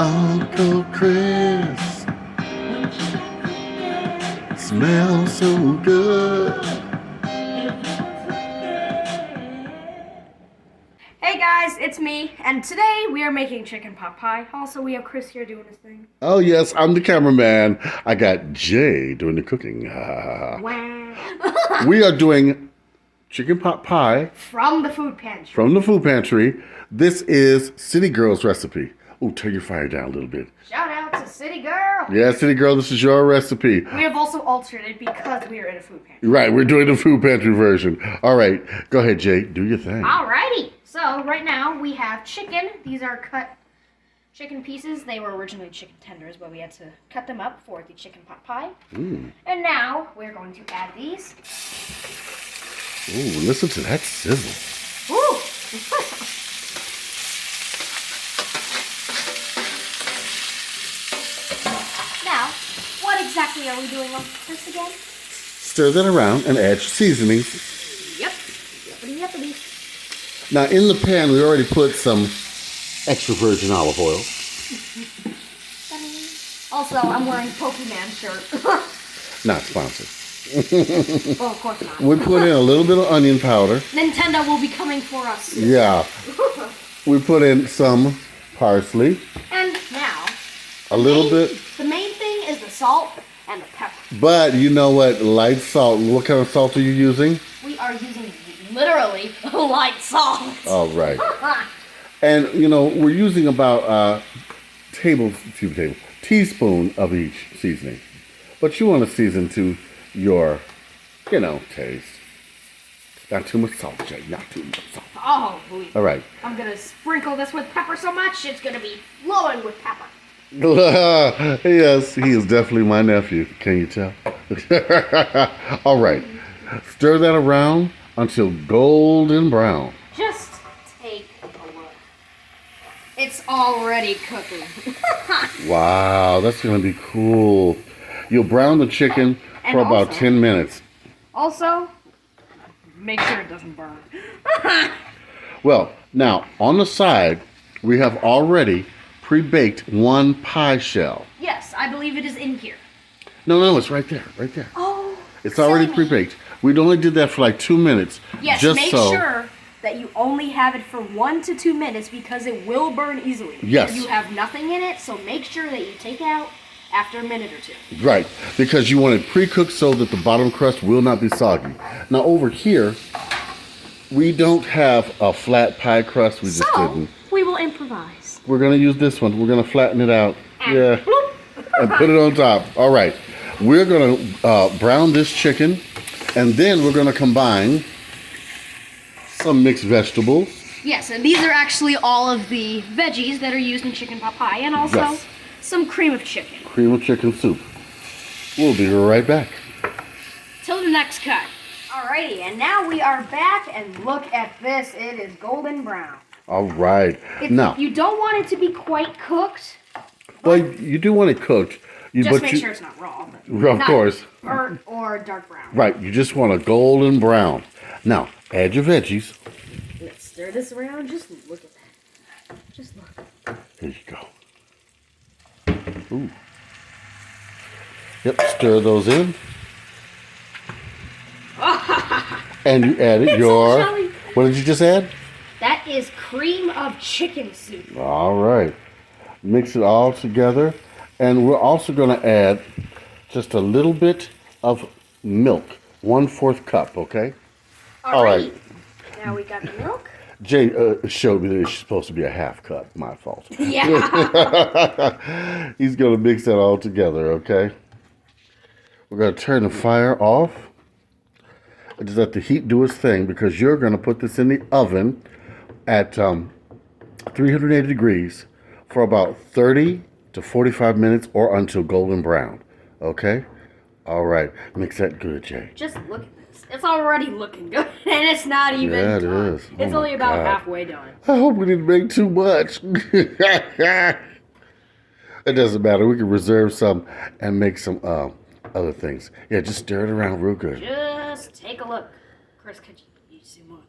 Uncle Chris smells so good. Hey guys, it's me, and today we are making chicken pot pie. Also, we have Chris here doing his thing. Oh yes, I'm the cameraman. I got Jay doing the cooking. Wow. We are doing chicken pot pie From the food pantry. from the food pantry. This is City Girl's recipe. Oh, turn your fire down a little bit. Shout out to City Girl. Yeah, City Girl, this is your recipe. We have also altered it because we are in a food pantry. Right, we're doing the food pantry version. All right, go ahead, Jay. Do your thing. Alrighty. So right now we have chicken. These are cut chicken pieces. They were originally chicken tenders, but we had to cut them up for the chicken pot pie. And now we're going to add these. Ooh, listen to that sizzle. Ooh. Now, what exactly are we doing on this again? Stir that around and add your seasonings. Yep. Yippity. Now, in the pan, we already put some extra virgin olive oil. Also, I'm wearing Pokemon shirt. Not sponsored. Well, of course not. We put in a little bit of onion powder. Nintendo will be coming for us. Yeah. We put in some parsley. And now, A little bit. the main thing is the salt and the pepper. But you know what? Light salt. What kind of salt are you using? We are using literally light salt. All right. And, you know, we're using about a teaspoon of each seasoning. But you want to season to your, taste. Not too much salt, Jay. Not too much salt. Oh, believe All right. I'm going to sprinkle this with pepper so much, it's going to be flowing with pepper. Yes, he is definitely my nephew. Can you tell? All right. Stir that around until golden brown. Just take a look. It's already cooking. Wow, that's going to be cool. You'll brown the chicken And for about also- 10 minutes. Also, make sure it doesn't burn. Well, now, on the side, we have already pre-baked one pie shell. Yes, I believe it is in here. No, it's right there, right there. Oh, It's already silly me. pre-baked. We only did that for like 2 minutes. Yes, just make so. sure that you only have it for 1 to 2 minutes because it will burn easily. Yes. You have nothing in it, so make sure that you take it out after a minute or two. Right, because you want it pre-cooked so that the bottom crust will not be soggy. Now over here, we don't have a flat pie crust. We just didn't. We will improvise. We're going to use this one. We're going to flatten it out. And Yeah. bloop. And put it on top. All right. We're going to brown this chicken, and then we're going to combine some mixed vegetables. Yes, and these are actually all of the veggies that are used in chicken pot pie, and also Yes. some cream of chicken. Cream of chicken soup. We'll be right back. Till the next cut. Alrighty, and now we are back, and look at this. It is golden brown. All right. Now, You don't want it to be quite cooked. well, you do want it cooked. Just make sure it's not raw. Of course. Burnt or dark brown. Right, you just want a golden brown. Now, add your veggies. Let's stir this around. Just look at that. Just look. There you go. Ooh. Yep, stir those in. And you added It's your... so jelly. What did you just add? That is cream of chicken soup. All right. Mix it all together. And we're also going to add just a little bit of milk. 1/4 cup, okay? All right. Now we got the milk. Jay showed me that it's supposed to be a half cup. My fault. Yeah. He's going to mix that all together, okay? We're going to turn the fire off. And just let the heat do its thing because you're going to put this in the oven at 380 degrees for about 30 to 45 minutes or until golden brown, okay? All right. Mix that good, Jay. Just look at this. It's already looking good, and it's not even Yeah, it done. is. It's Oh only my about God. halfway done. I hope we didn't make too much. It doesn't matter. We can reserve some and make some other things. Yeah, just stir it around real good. Just take a look. Chris, could you see more?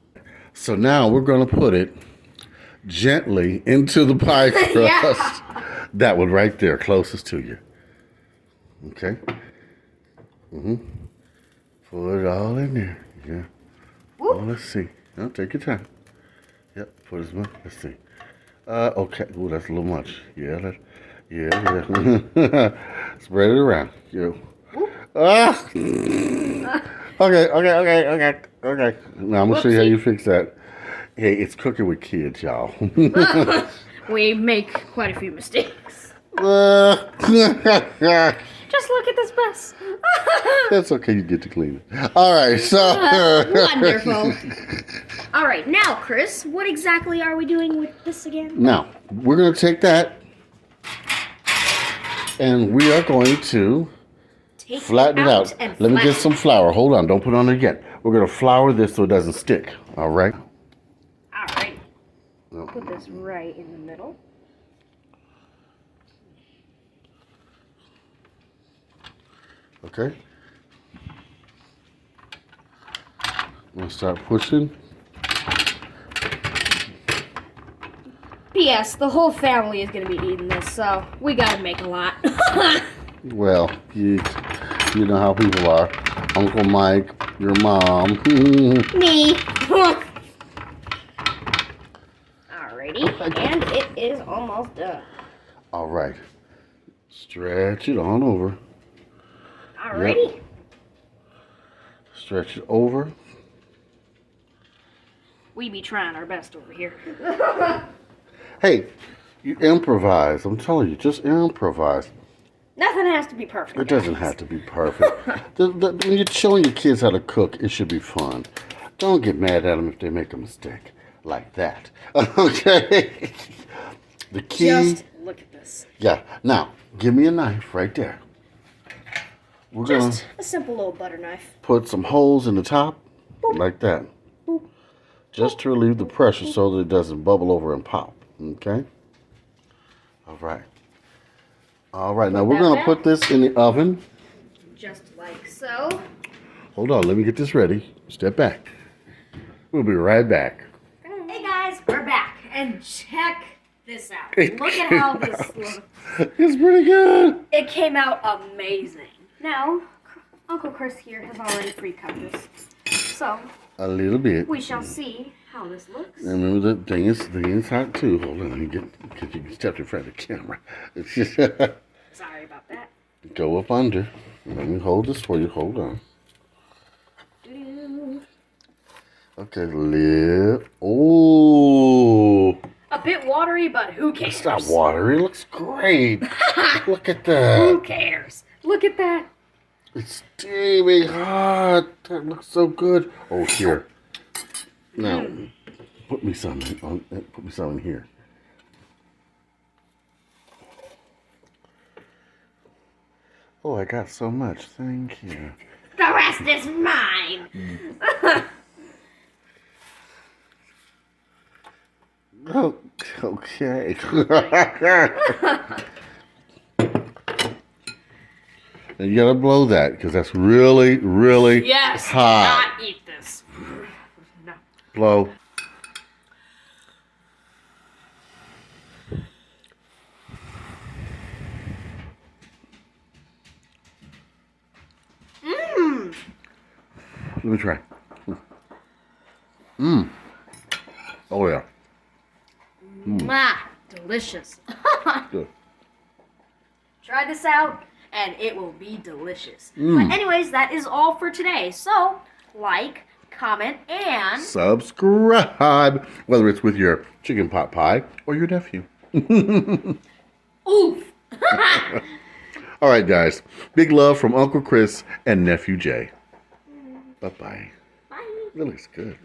So now we're going to put it gently into the pie crust. That one right there, closest to you. Okay. Put it all in there. Yeah. Whoop. Oh, let's see. No, take your time. Yep. Put as much. Let's see. Okay. Ooh, that's a little much. Yeah. Yeah. Spread it around. You. Ah. Okay. Now I'm gonna show you how you fix that. Hey, it's cooking with kids, y'all. We make quite a few mistakes. Just look at this mess. That's okay. You get to clean it. All right. So wonderful. All right, now, Chris, what exactly are we doing with this again? Now we're gonna take that, and we are going to flatten it out. Let me get some flour. Hold on. Don't put it on there yet. We're gonna flour this so it doesn't stick. All right. All right. Put this right in the middle. Okay. I'm gonna start pushing. P.S. The whole family is gonna be eating this, so we gotta make a lot. Well, you know how people are. Uncle Mike, your mom. Me. Alrighty, and it is almost done. All right. Stretch it on over. Alrighty. Yep. Stretch it over. We be trying our best over here. Hey, you improvise. I'm telling you, just improvise. Nothing has to be perfect. It doesn't have to be perfect. When you're showing your kids how to cook, it should be fun. Don't get mad at them if they make a mistake like that. Okay? The key... Just look at this. Yeah. Now, give me a knife right there. We're Just a simple little butter knife. Put some holes in the top, Boop. like that. Boop. Just to relieve the pressure so that it doesn't bubble over and pop. Okay? All right. All right. Now, we're going to put this in the oven. Just like so. Hold on. Let me get this ready. Step back. We'll be right back. Hey, guys. We're back. And check this out. Look at how this looks. It's pretty good. It came out amazing. Now, Uncle Chris here has already pre-cut this. So, A little bit. we shall see how this looks. And remember, the thing is hot too. Hold on, let me get, because you stepped in front of the camera. It's just, Sorry about that. go up under. Let me hold this for you. Hold on. Okay, oh. A bit watery, but who cares? It's not watery. It looks great. Look at that. Who cares? Look at that. It's steaming hot. That looks so good. Oh, here. Now, put me some in here. Oh, I got so much. Thank you. The rest is mine. Oh, okay. And you gotta blow that because that's really, really Yes. hot. Do not eat this. No. Blow. Let me try. Oh yeah. Delicious. Good. Try this out, and it will be delicious. But anyways, that is all for today. So, like, comment, and Subscribe, whether it's with your chicken pot pie or your nephew. oof. All right, guys. Big love from Uncle Chris and Nephew Jay. Bye-bye. Bye. That looks good.